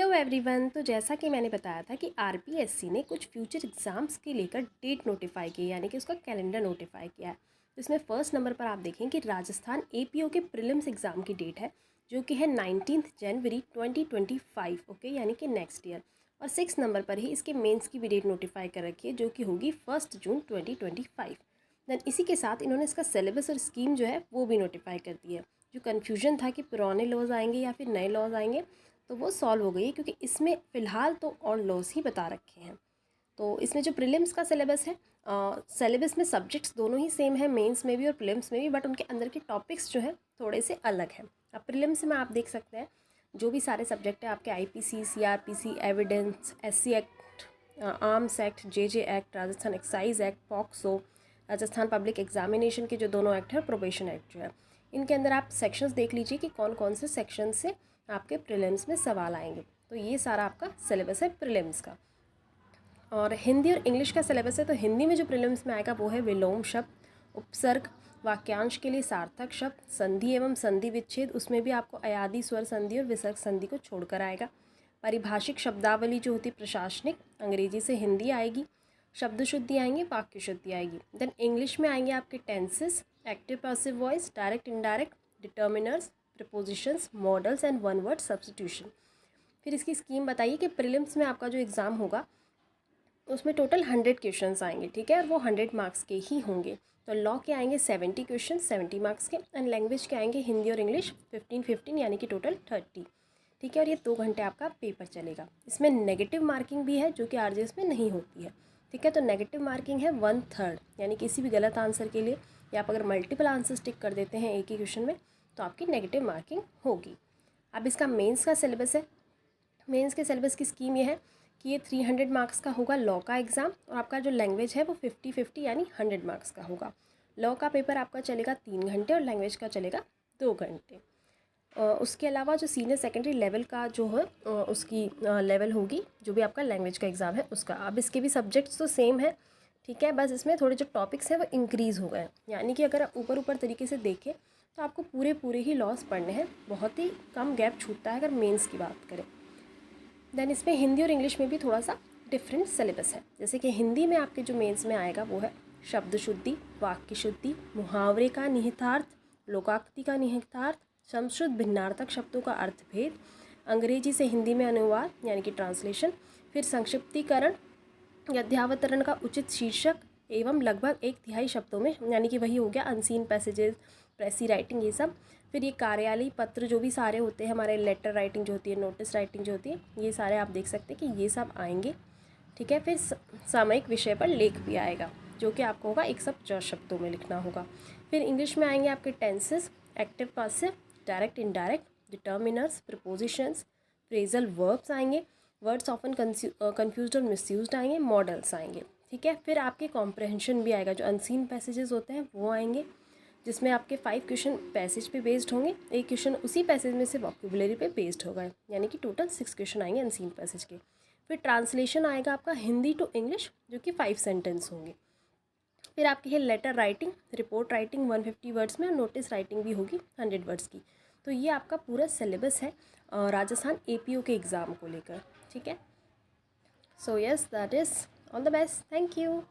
Hello everyone. तो जैसा कि मैंने बताया था कि आरपीएससी ने कुछ फ्यूचर एग्ज़ाम्स के लेकर डेट नोटिफाई की, यानी कि उसका कैलेंडर नोटिफाई किया है। तो इसमें फर्स्ट नंबर पर आप देखें कि राजस्थान एपीओ के प्रीलिम्स एग्ज़ाम की डेट है, जो कि है 19 जनवरी 2025, ओके, यानी कि नेक्स्ट ईयर। और 6 नंबर पर ही इसके मेंस की भी डेट नोटिफाई कर रखी है, जो कि होगी 1 जून 2025। देन इसी के साथ इन्होंने इसका सिलेबस और स्कीम जो है वो भी नोटिफाई कर दी है। जो कन्फ्यूजन था कि पुराने लॉज आएंगे या फिर नए लॉज आएंगे, तो वो सॉल्व हो गई है, क्योंकि इसमें फ़िलहाल तो और लॉस ही बता रखे हैं। तो इसमें जो प्रीलिम्स का सिलेबस है, सिलेबस में सब्जेक्ट्स दोनों ही सेम है, मेंस में भी और प्रीलिम्स में भी, बट उनके अंदर के टॉपिक्स जो हैं थोड़े से अलग हैं। अब प्रीलिम्स में आप देख सकते हैं जो भी सारे सब्जेक्ट हैं आपके IPC, CrPC, evidence, SC act, arms act, JJ act, Rajasthan excise act, POCSO, Rajasthan public examination के जो दोनों एक्ट है, प्रोबेशन एक्ट जो है, इनके अंदर आप सेक्शंस देख लीजिए कि कौन कौन से सेक्शन से आपके प्रीलिम्स में सवाल आएंगे। तो ये सारा आपका सिलेबस है प्रीलिम्स का। और हिंदी और इंग्लिश का सिलेबस है। तो हिंदी में जो प्रीलिम्स में आएगा वो है विलोम शब्द, उपसर्ग, वाक्यांश के लिए सार्थक शब्द, संधि एवं संधि विच्छेद, उसमें भी आपको अयादी स्वर संधि और विसर्ग संधि को छोड़कर आएगा। पारिभाषिक शब्दावली जो होती है प्रशासनिक, अंग्रेजी से हिंदी आएगी। शब्द शुद्धि आएंगी, वाक्य शुद्धि आएगी। देन इंग्लिश में आएंगे आपके tenses, active passive voice, direct indirect, determiners, prepositions, models and one word substitution. फिर इसकी स्कीम बताइए कि प्रीलिम्स में आपका जो एग्ज़ाम होगा उसमें टोटल 100 क्वेश्चंस आएंगे, ठीक है, और वो 100 मार्क्स के ही होंगे। तो लॉ के आएंगे 70 क्वेश्चन 70 मार्क्स के, एंड लैंग्वेज के आएंगे हिंदी और इंग्लिश 15-15, यानी कि टोटल 30, ठीक है। और ये 2 घंटे आपका पेपर चलेगा। इसमें नेगेटिव मार्किंग भी है, जो कि आरजेएस में नहीं होती है, ठीक है। तो नेगेटिव मार्किंग है 1/3, यानी किसी भी गलत आंसर के लिए, या आप अगर मल्टीपल आंसर टिक कर देते हैं एक ही क्वेश्चन में, तो आपकी नेगेटिव मार्किंग होगी। अब इसका मेंस का सिलेबस है। मेंस के सिलेबस की स्कीम ये है कि ये 300 मार्क्स का होगा लॉ का एग्ज़ाम, और आपका जो लैंग्वेज है वो 50-50, यानी 100 मार्क्स का होगा। लॉ का पेपर आपका चलेगा 3 घंटे और लैंग्वेज का चलेगा 2 घंटे। उसके अलावा जो सीनियर सेकेंडरी लेवल का जो है उसकी लेवल होगी, जो भी आपका लैंग्वेज का एग्ज़ाम है उसका। अब इसके भी सब्जेक्ट्स तो सेम है, ठीक है, बस इसमें थोड़े जो टॉपिक्स हैं वो इंक्रीज़ हो गए हैं। यानी कि अगर आप ऊपर ऊपर तरीके से देखें तो आपको पूरे पूरे ही लॉस पढ़ने हैं, बहुत ही कम गैप छूटता है अगर मेंस की बात करें। देन इसमें हिंदी और इंग्लिश में भी थोड़ा सा डिफरेंट सिलेबस है। जैसे कि हिंदी में आपके जो मेंस में आएगा वो है शब्द शुद्धि, वाक्य शुद्धि, मुहावरे का निहितार्थ, लोकाक्ति का निहितार्थ, समश्रुत भिन्नार्थक शब्दों का अर्थभेद, अंग्रेजी से हिंदी में अनुवाद यानी कि ट्रांसलेशन, फिर संक्षिप्तीकरण, गद्यावतरण का उचित शीर्षक, एवं लगभग 1/3 शब्दों में, यानी कि वही हो गया अनसीन पैसेजेस, प्रेसी राइटिंग, ये सब। फिर ये कार्यालय पत्र जो भी सारे होते हैं हमारे, लेटर राइटिंग जो होती है, नोटिस राइटिंग जो होती है, ये सारे आप देख सकते हैं कि ये सब आएंगे, ठीक है। फिर सामयिक विषय पर लेख भी आएगा, जो कि आपको होगा 150 शब्दों में लिखना होगा। फिर इंग्लिश में आएंगे आपके tenses, active passive, direct indirect, determiners, prepositions, phrasal verbs आएंगे, वर्ड्स ऑफन कन्फ्यूज्ड और मिसयूज्ड आएंगे, मॉडल्स आएंगे, ठीक है। फिर आपके कॉम्प्रहेंशन भी आएगा, जो अनसीन पैसेजेस होते हैं वो आएंगे, जिसमें आपके 5 क्वेश्चन पैसेज पे बेस्ड होंगे, एक क्वेश्चन उसी पैसेज में से वोकैबुलरी पे बेस्ड होगा, यानी कि टोटल 6 क्वेश्चन आएंगे अनसीन पैसेज के। फिर ट्रांसलेशन आएगा आपका हिंदी टू इंग्लिश, जो कि 5 सेंटेंस होंगे। फिर आपकी है letter writing, report writing 150 words में, और नोटिस राइटिंग भी होगी 100 वर्ड्स की। तो ये आपका पूरा सिलेबस है राजस्थान एपीओ के एग्ज़ाम को लेकर, ठीक है। So yes, that is all the best, thank you.